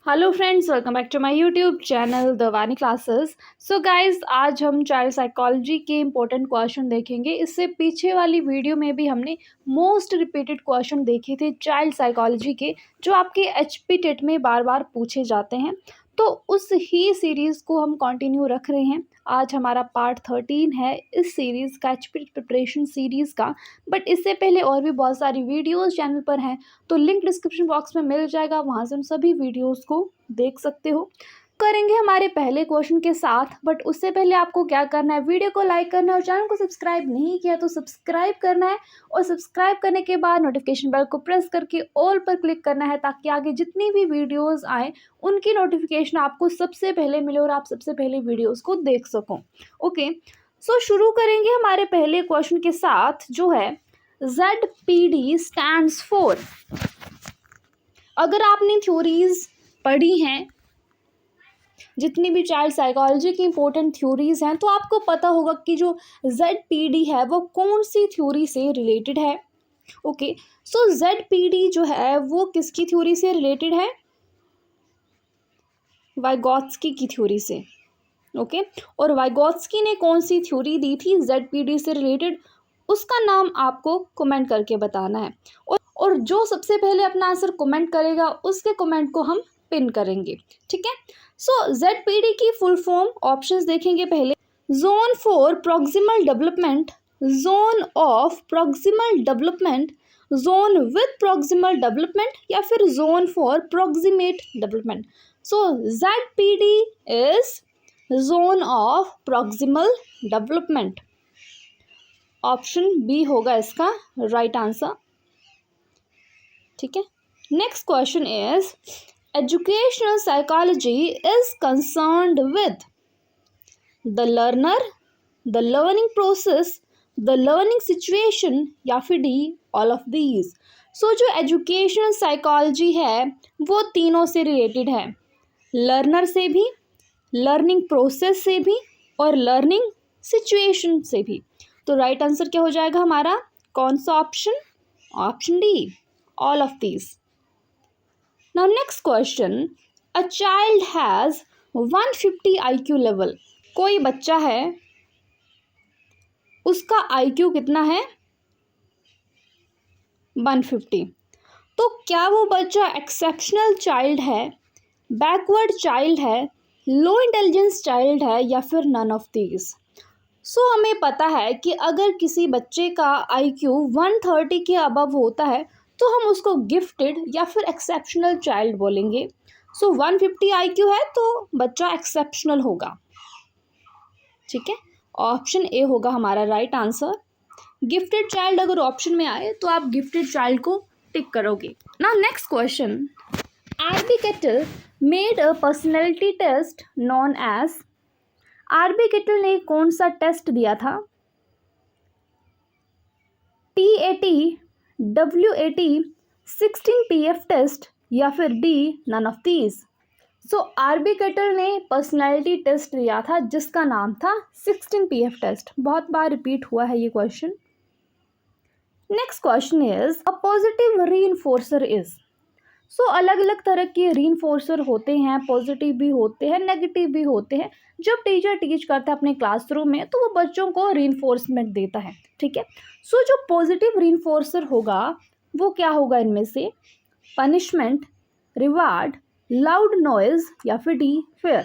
Hello friends, welcome back to my YouTube channel the Wani classes. So guys, आज हम child psychology के important question देखेंगे। इससे पीछे वाली वीडियो में भी हमने मोस्ट रिपीटेड क्वेश्चन देखे थे चाइल्ड साइकोलॉजी के, जो आपके एचपी टेट में बार बार पूछे जाते हैं। तो उस ही सीरीज़ को हम कंटिन्यू रख रहे हैं। आज हमारा पार्ट 13 है इस सीरीज़ का, एचपी प्रिपरेशन सीरीज़ का। बट इससे पहले और भी बहुत सारी वीडियोस चैनल पर हैं, तो लिंक डिस्क्रिप्शन बॉक्स में मिल जाएगा, वहाँ से उन सभी वीडियोस को देख सकते हो। करेंगे हमारे पहले क्वेश्चन के साथ, बट उससे पहले आपको क्या करना है, वीडियो को लाइक करना है और चैनल को सब्सक्राइब नहीं किया तो सब्सक्राइब करना है। और सब्सक्राइब करने के बाद नोटिफिकेशन बेल को प्रेस करके ऑल पर क्लिक करना है, ताकि आगे जितनी भी वीडियोस आए उनकी नोटिफिकेशन आपको सबसे पहले मिले और आप सबसे पहले वीडियोस को देख सको। ओके, सो शुरू करेंगे हमारे पहले क्वेश्चन के साथ, जो है ZPD स्टैंड्स फॉर। अगर आपने थ्योरीज पढ़ी हैं, जितनी भी चाइल्ड साइकोलॉजी की इंपॉर्टेंट थ्योरीज हैं, तो आपको पता होगा कि जो ZPD है वो कौन सी थ्योरी से रिलेटेड है। ओके, सो ZPD जो है वो किसकी थ्योरी से रिलेटेड है? वाइगोत्स्की की थ्योरी से। ओके, और वाइगोत्स्की ने कौन सी थ्योरी दी थी ZPD से रिलेटेड, उसका नाम आपको कमेंट करके बताना है। और जो सबसे पहले अपना आंसर कमेंट करेगा उसके कमेंट को हम पिन करेंगे, ठीक है। सो ZPD की फुल फॉर्म ऑप्शंस देखेंगे पहले। Zone for proximal development, zone of proximal development, zone with proximal development, या फिर zone for proximate development. So ZPD is zone of proximal development. Option B होगा इसका राइट आंसर, ठीक है। Next question is educational psychology is concerned with the learner, the learning process, the learning situation, या फिर D all of these. So जो educational psychology है वो तीनों से रिलेटेड है, लर्नर से भी, लर्निंग प्रोसेस से भी, और लर्निंग सिचुएशन से भी। तो राइट आंसर क्या हो जाएगा हमारा? कौन सा option? Option D, all of these. Now next question, a child has 150 IQ level. कोई बच्चा है, उसका IQ कितना है? 150। तो क्या वो बच्चा एक्सेप्शनल चाइल्ड है, बैकवर्ड चाइल्ड है, लो इंटेलिजेंस चाइल्ड है, या फिर नन ऑफ दीज? सो हमें पता है कि अगर किसी बच्चे का IQ 130 के अबव होता है तो हम उसको गिफ्टेड या फिर एक्सेप्शनल चाइल्ड बोलेंगे। सो 150 IQ है तो बच्चा एक्सेप्शनल होगा, ठीक है। ऑप्शन ए होगा हमारा राइट आंसर। गिफ्टेड चाइल्ड अगर ऑप्शन में आए तो आप गिफ्टेड चाइल्ड को टिक करोगे। Now next question, RB Cattell made a personality test known as. RB Cattell ने कौन सा टेस्ट दिया था? TAT, WAT, 16PF टेस्ट, या फिर D none of these? So RB Cattell ने पर्सनैलिटी टेस्ट दिया था जिसका नाम था 16PF टेस्ट। बहुत बार रिपीट हुआ है ये question. Next question is a positive reinforcer is. So अलग अलग तरह के रीइंफोर्सर होते हैं, पॉजिटिव भी होते हैं, नेगेटिव भी होते हैं। जब टीचर टीच करता है अपने क्लासरूम में तो वो बच्चों को रीइंफोर्समेंट देता है, ठीक है। सो जो पॉजिटिव रीइंफोर्सर होगा वो क्या होगा इनमें से? पनिशमेंट, रिवार्ड, लाउड नॉइज, या फिर डी फेयर?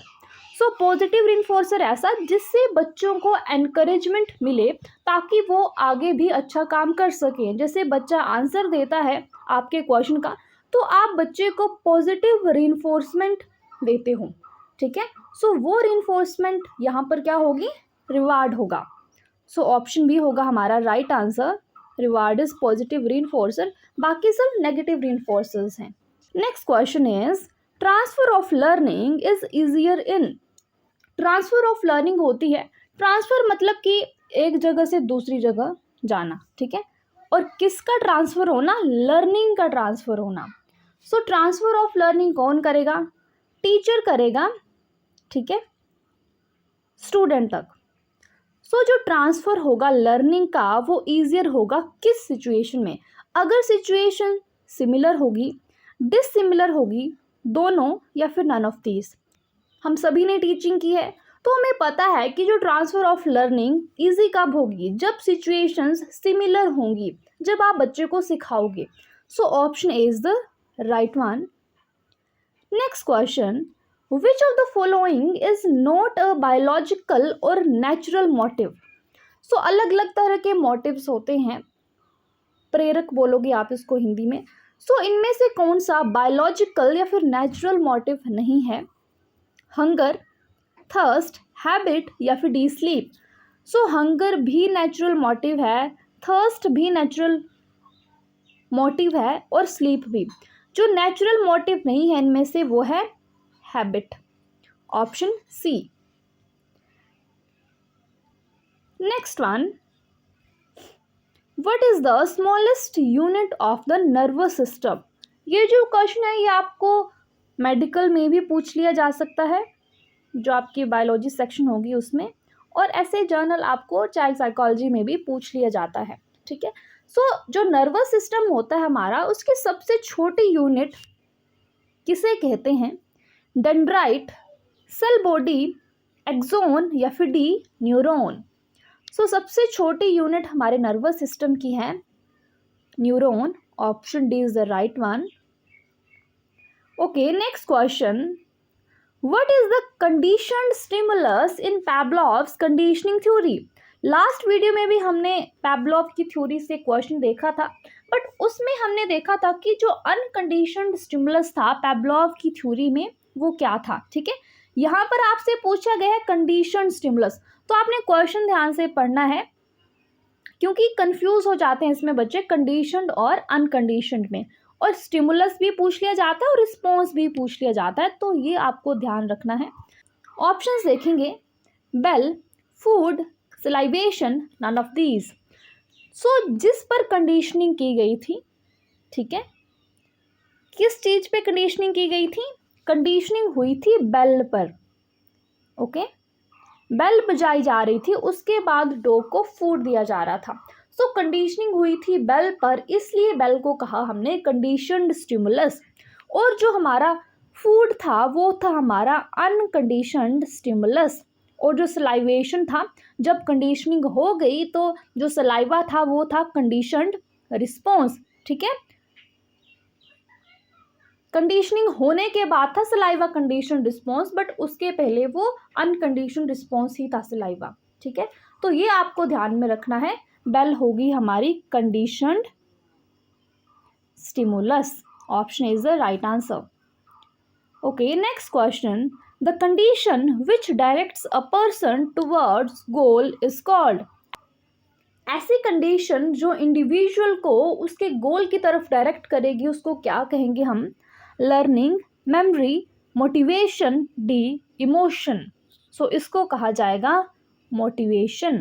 सो पॉजिटिव रीइंफोर्सर ऐसा जिससे बच्चों को एनकरेजमेंट मिले ताकि वो आगे भी अच्छा काम कर सकें। जैसे बच्चा आंसर देता है आपके क्वेश्चन का तो आप बच्चे को पॉजिटिव रीइंफोर्समेंट देते हो, ठीक है। सो वो रीइंफोर्समेंट यहाँ पर क्या होगी? रिवार्ड होगा। सो ऑप्शन बी होगा हमारा right answer. Reward is positive reinforcer, बाकी सब नेगेटिव रीइंफोर्सर्स हैं। Next question is transfer of learning is easier in. Transfer of learning होती है, ट्रांसफर मतलब कि एक जगह से दूसरी जगह जाना, ठीक है। और किसका ट्रांसफर होना? लर्निंग का ट्रांसफर होना। सो ट्रांसफर ऑफ लर्निंग कौन करेगा? टीचर करेगा, ठीक है, स्टूडेंट तक। सो जो ट्रांसफर होगा लर्निंग का वो ईजियर होगा किस सिचुएशन में? अगर सिचुएशन सिमिलर होगी, डिसिमिलर होगी, दोनों या फिर नन ऑफ दीज। हम सभी ने टीचिंग की है तो हमें पता है कि जो ट्रांसफ़र ऑफ लर्निंग ईजी कब होगी, जब सिचुएशंस सिमिलर होंगी, जब आप बच्चे को सिखाओगे। So option A is the right one. Next question, which of the following is not a biological or natural motive. So अलग अलग तरह के मोटिव्स होते हैं, प्रेरक बोलोगे आप इसको हिंदी में। सो इनमें से कौन सा बायोलॉजिकल या फिर नेचुरल मोटिव नहीं है? हंगर, थर्स्ट, हैबिट या फिर डी स्लीप। सो हंगर भी नेचुरल मोटिव है, थर्स्ट भी नेचुरल मोटिव है और स्लीप भी। जो नेचुरल मोटिव नहीं है इनमें से वो है habit, option C. Next one, what is the smallest unit of the nervous system. ये जो क्वेश्चन है ये आपको मेडिकल में भी पूछ लिया जा सकता है, जो आपकी बायोलॉजी सेक्शन होगी उसमें, और ऐसे जर्नल आपको चाइल्ड साइकोलॉजी में भी पूछ लिया जाता है, ठीक है। सो जो नर्वस सिस्टम होता है हमारा, उसकी सबसे छोटी यूनिट किसे कहते हैं? डेंड्राइट, सेल बॉडी, एक्सोन या फिर डी न्यूरॉन। सो सबसे छोटी यूनिट हमारे नर्वस सिस्टम की है neuron, option D is the right one. Okay, next question, what is the conditioned stimulus in Pavlov's conditioning theory. Last video में भी हमने Pavlov की थ्योरी से क्वेश्चन देखा था, बट उसमें हमने देखा था कि जो अनकंडीशनड स्टिमुलस था Pavlov की थ्योरी में वो क्या था, ठीक है। यहाँ पर आपसे पूछा गया है कंडीशनड स्टिमुलस, तो आपने क्वेश्चन ध्यान से पढ़ना है क्योंकि कंफ्यूज हो जाते हैं इसमें बच्चे कंडीशनड और अनकंडीशनड में, और स्टिमुलस भी पूछ लिया जाता है और रिस्पॉन्स भी पूछ लिया जाता है, तो ये आपको ध्यान रखना है। ऑप्शंस देखेंगे, bell, food, salivation, none of these. So जिस पर कंडीशनिंग की गई थी, ठीक है, किस चीज पे कंडीशनिंग की गई थी? कंडीशनिंग हुई थी बेल पर, ओके। बेल बजाई जा रही थी, उसके बाद डॉग को फूड दिया जा रहा था। सो कंडीशनिंग हुई थी बेल पर, इसलिए बेल को कहा हमने कंडीशनड स्टिमुलस, और जो हमारा फूड था वो था हमारा अनकंडीशनड स्टिमुलस, और जो सलाइवेशन था, जब कंडीशनिंग हो गई तो जो सलाइवा था वो था कंडीशनड रिस्पॉन्स, ठीक है। कंडीशनिंग होने के बाद था सलाइवा कंडीशन रिस्पॉन्स, बट उसके पहले वो अनकंडीशन रिस्पॉन्स ही था सलाइवा, ठीक है। तो ये आपको ध्यान में रखना है, बेल होगी हमारी conditioned stimulus, option is the right answer. Okay, next question, the condition which directs a person towards goal is called. ऐसी कंडीशन जो इंडिविजुअल को उसके गोल की तरफ डायरेक्ट करेगी उसको क्या कहेंगे हम? Learning, memory, motivation, D emotion. So इसको कहा जाएगा motivation.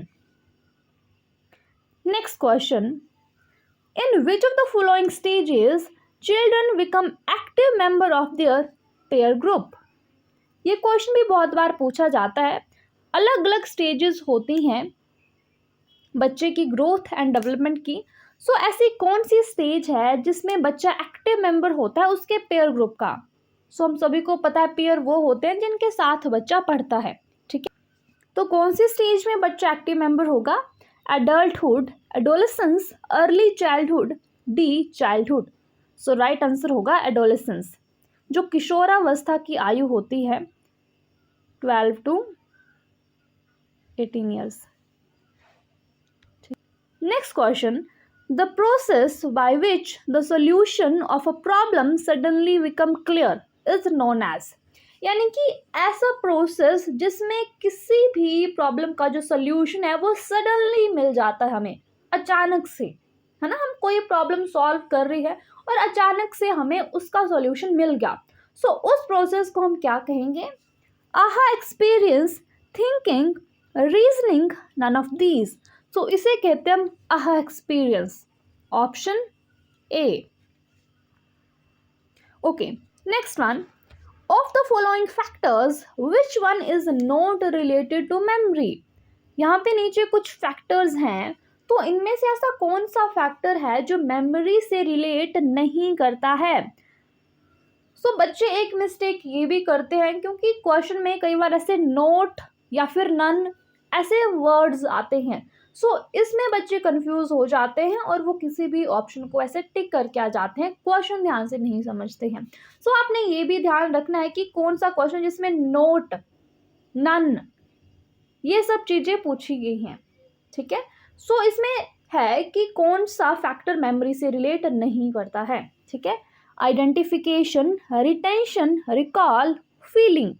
Next question, in which of the following stages children become active member of their peer group. ये क्वेश्चन भी बहुत बार पूछा जाता है। अलग अलग स्टेजेस होती हैं बच्चे की ग्रोथ एंड डेवलपमेंट की। सो ऐसी कौन सी स्टेज है जिसमें बच्चा एक्टिव मेंबर होता है उसके पेयर ग्रुप का? सो हम सभी को पता है पेयर वो होते हैं जिनके साथ बच्चा पढ़ता है, ठीक है। तो कौन सी स्टेज में बच्चा एक्टिव मेंबर होगा? Adulthood, adolescence, early childhood, D childhood. So right answer होगा एडोलेसेंस, जो किशोरावस्था की आयु होती है 12 to 18 years. Next question, the process by which the solution of a problem suddenly become clear is known as। यानी कि ऐसा प्रोसेस जिसमें किसी भी प्रॉब्लम का जो सोल्यूशन है वो सडनली मिल जाता है हमें, अचानक से, है ना। हम कोई प्रॉब्लम सॉल्व कर रही है और अचानक से हमें उसका सॉल्यूशन मिल गया। सो उस प्रोसेस को हम क्या कहेंगे? Aha experience, thinking, reasoning, none of these. तो इसे कहते हैं हम aha experience, option A. Okay, next one, of the following factors which one is not related to memory. यहाँ पे नीचे कुछ फैक्टर्स हैं, तो इनमें से ऐसा कौन सा फैक्टर है जो मेमोरी से रिलेट नहीं करता है? सो बच्चे एक मिस्टेक ये भी करते हैं, क्योंकि क्वेश्चन में कई बार ऐसे नोट या फिर नन ऐसे वर्ड्स आते हैं, सो इसमें बच्चे कंफ्यूज हो जाते हैं और वो किसी भी ऑप्शन को ऐसे टिक करके आ जाते हैं, क्वेश्चन ध्यान से नहीं समझते हैं। सो आपने ये भी ध्यान रखना है कि कौन सा क्वेश्चन जिसमें नोट, नन, ये सब चीज़ें पूछी गई हैं, ठीक है। सो इसमें है कि कौन सा फैक्टर मेमोरी से रिलेट नहीं करता है, ठीक है। Identification, retention, recall, feeling.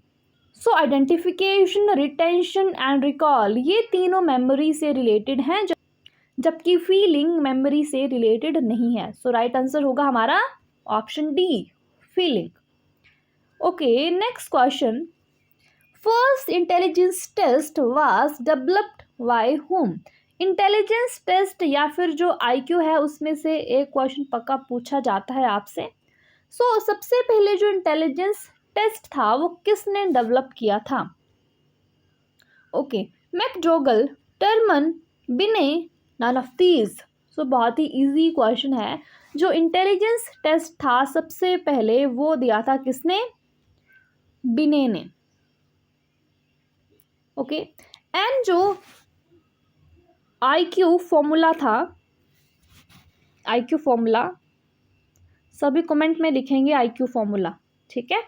So identification, retention and recall ये तीनों मेमोरी से रिलेटेड हैं, जबकि फीलिंग मेमोरी से रिलेटेड नहीं है। सो राइट आंसर होगा हमारा option D, feeling. Okay, next question. First intelligence test was developed by whom? Intelligence test या फिर जो आईक्यू है उसमें से एक क्वेश्चन पक्का पूछा जाता है आपसे। सो सबसे पहले जो इंटेलिजेंस टेस्ट था वो किसने डेवलप किया था? ओके, मैकडोगल, टर्मन, बिने, नन ऑफ दीज। सो बहुत ही इजी क्वेश्चन है। जो इंटेलिजेंस टेस्ट था सबसे पहले वो दिया था किसने? बिने ने। ओके, एंड जो आईक्यू फॉर्मूला था, आईक्यू फॉर्मूला सभी कमेंट में लिखेंगे आईक्यू फॉर्मूला, ठीक है,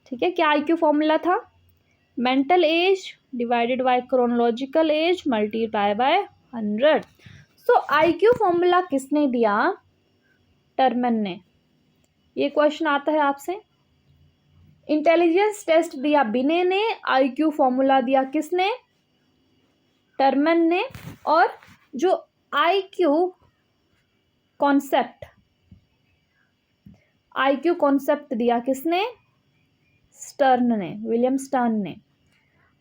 ठीक है। क्या आईक्यू फॉर्मूला था? Mental as divided by chronological S multiply by 100। So IQ formula किसने दिया? टर्मन ने। ये क्वेश्चन आता है आपसे। इंटेलिजेंस टेस्ट दिया बिने ने, आईक्यू फॉर्मूला दिया किसने? टर्मन ने। और जो आईक्यू कॉन्सेप्ट, आईक्यू कॉन्सेप्ट दिया किसने? स्टर्न ने, विलियम स्टर्न ने।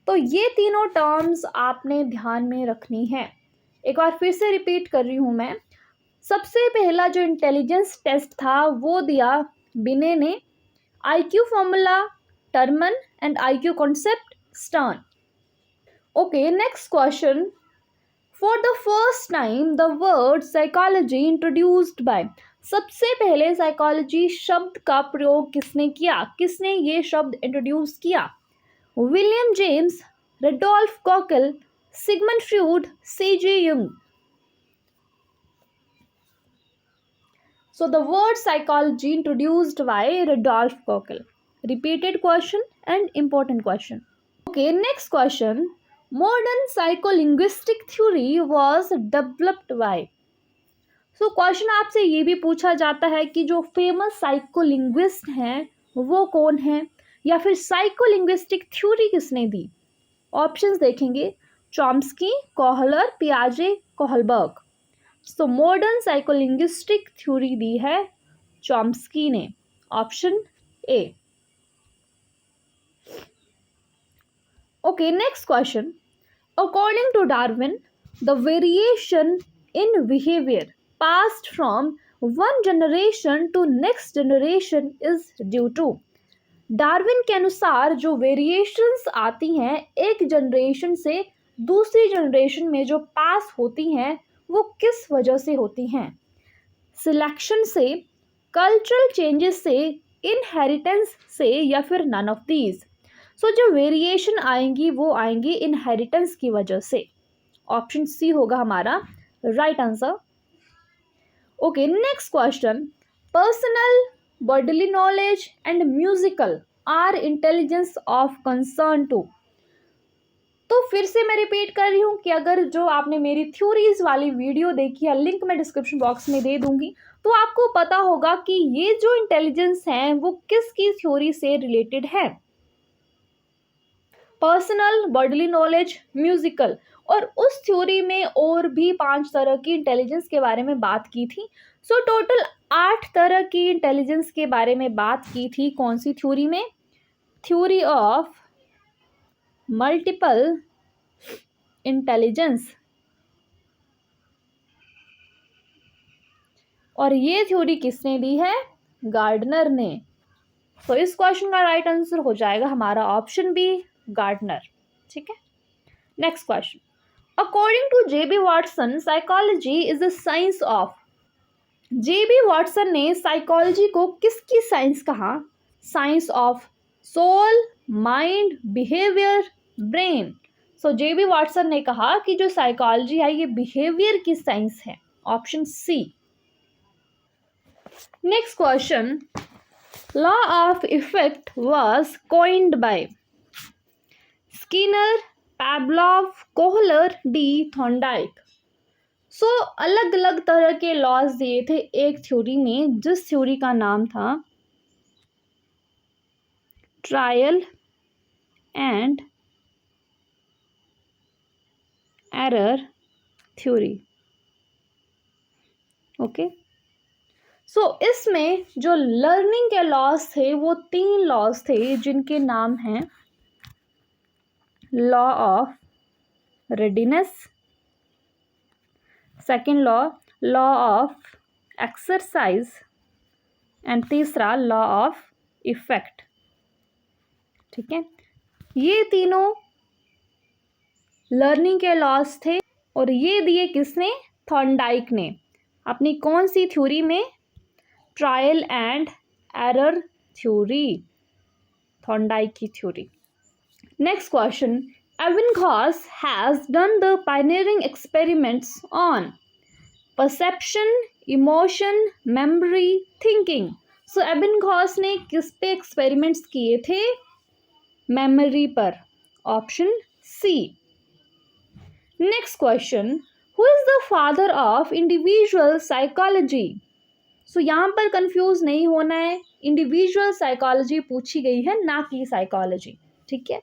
तो ये तीनों टर्म्स आपने ध्यान में रखनी है। एक बार फिर से रिपीट कर रही हूँ मैं। सबसे पहला जो इंटेलिजेंस टेस्ट था वो दिया बिने ने, IQ formula Terman and IQ concept stern. Okay, next question. For the first time the word psychology introduced by? सबसे पहले साइकोलॉजी शब्द का प्रयोग किसने किया? किसने ये शब्द इंट्रोड्यूस किया? William James, Rudolf Goeckel, Sigmund Freud, CJ Jung. So the word psychology introduced by Rudolf Kokel. Repeated question and important question. Okay, next question. Modern psycholinguistic theory was developed by? So question आपसे ये भी पूछा जाता है कि जो famous साइकोलिंग्विस्ट हैं वो कौन हैं, या फिर साइकोलिंग्विस्टिक थ्योरी किसने दी? ऑप्शंस देखेंगे, चॉम्स्की, कोहलर, पियाजे, Kohlberg. So modern psycholinguistic theory दी है चॉम्स्की ने, option A. Okay, next question. According to Darwin the variation in behaviour passed from one generation to next generation is due to? Darwin के अनुसार जो variations आती हैं एक जनरेशन से दूसरी जनरेशन में जो पास होती हैं वो किस वजह से होती हैं? सिलेक्शन से, कल्चरल चेंजेस से, इनहेरिटेंस से, या फिर नन ऑफ दीज? सो जो वेरिएशन आएंगी वो आएंगी इनहेरिटेंस की वजह से। ऑप्शन सी होगा हमारा right answer. Okay, next question. Personal, bodily knowledge and musical are intelligence of concern to? तो फिर से मैं रिपीट कर रही हूँ कि अगर जो आपने मेरी थ्योरीज वाली वीडियो देखी है, लिंक मैं डिस्क्रिप्शन बॉक्स में दे दूंगी, तो आपको पता होगा कि ये जो इंटेलिजेंस हैं वो किसकी थ्योरी से रिलेटेड है? Personal, bodily knowledge, musical. और उस थ्योरी में और भी 5 तरह की इंटेलिजेंस के बारे में बात की थी। सो टोटल 8 तरह की इंटेलिजेंस के बारे में बात की थी। कौन सी थ्योरी में? Theory of multiple intelligence. और ये थ्योरी किसने दी है? गार्डनर ने। तो इस क्वेश्चन का राइट आंसर हो जाएगा हमारा ऑप्शन बी, गार्डनर, ठीक है। Next question. According to JB Watson psychology is the science of? JB Watson ने साइकोलॉजी को किसकी साइंस कहा? Science of soul, mind, behaviour, brain. So JB Watson ने कहा कि जो साइकोलॉजी है ये बिहेवियर की साइंस है। Option C. Next question, law of effect was coined by Skinner, Pavlov, Kohler, D Thorndike. So अलग अलग तरह के लॉज दिए थे एक थ्योरी में, जिस थ्योरी का नाम था trial and error theory. Okay, so इसमें जो लर्निंग के लॉज थे वो 3 लॉज थे, जिनके नाम हैं law of readiness, second law of exercise and तीसरा लॉ ऑफ इफेक्ट। ठीक है, ये तीनों लर्निंग के लॉज थे और ये दिए किसने? थॉर्नडाइक ने अपनी कौन सी थ्योरी में? Trial and error theory, Thorndike की theory. Next question, Ebbinghaus has done the pioneering experiments on perception, emotion, memory, thinking. So Ebbinghaus ने किस पे एक्सपेरिमेंट्स किए थे? मेमोरी पर। Option C. Next question, who is the father of individual psychology? So यहाँ पर confuse नहीं होना है, इंडिविजुअल साइकोलॉजी पूछी गई है, ना कि साइकोलॉजी। ठीक है,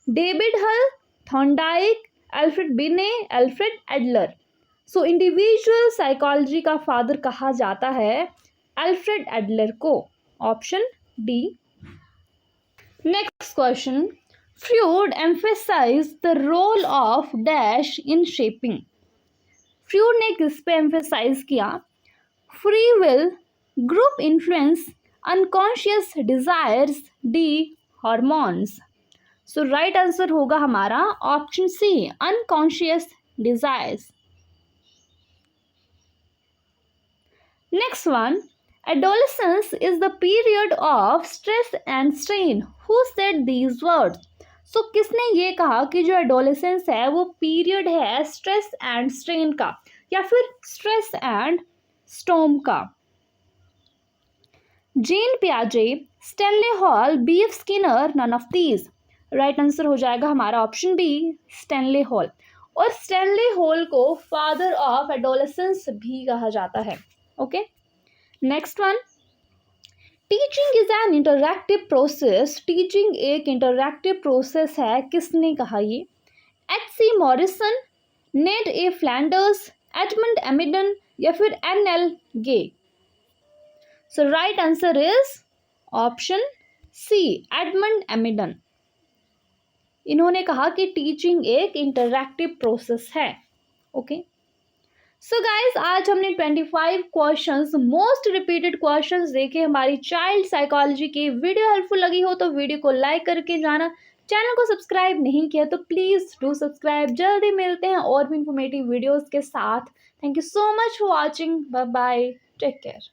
David Hull, Thorndike, Alfred Binet, Alfred Adler. So individual psychology का फादर कहा जाता है अल्फ्रेड एडलर को। Option D. Next question, Freud emphasise the role of dash in shaping. Freud ने किस पे एम्फेसाइज किया? Free will, group influence, unconscious desires, D hormones. So right answer होगा हमारा option C, unconscious desires. Next one, adolescence is the period of stress and strain, who said these words? सो किसने ये कहा कि जो एडोलेसेंस है वो पीरियड है स्ट्रेस एंड स्ट्रेन का, या फिर स्ट्रेस एंड स्टॉर्म का? जेन पियाजे, Stanley Hall, B F Skinner, none of these. Right answer हो जाएगा हमारा ऑप्शन बी, स्टैनले हॉल। और स्टैनले हॉल को फादर ऑफ एडोलेसेंस भी कहा जाता है। Okay, next one, teaching is an interactive process. Teaching एक इंटरैक्टिव प्रोसेस है, किसने कहा ये? H C Morrison, Ned A Flanders, Edmund Amidon, या फिर N L Gage. So right answer is option C, Edmund एमिडन। इन्होंने कहा कि टीचिंग एक इंटरैक्टिव प्रोसेस है। ओके, सो गाइज आज हमने 25 क्वेश्चंस, मोस्ट रिपीटेड क्वेश्चंस देखे हमारी चाइल्ड साइकोलॉजी की। वीडियो हेल्पफुल लगी हो तो वीडियो को लाइक करके जाना, चैनल को सब्सक्राइब नहीं किया तो प्लीज़ डू सब्सक्राइब। जल्दी मिलते हैं और भी इंफॉर्मेटिव वीडियोज़ के साथ। Thank you so much for watching, bye bye, take care.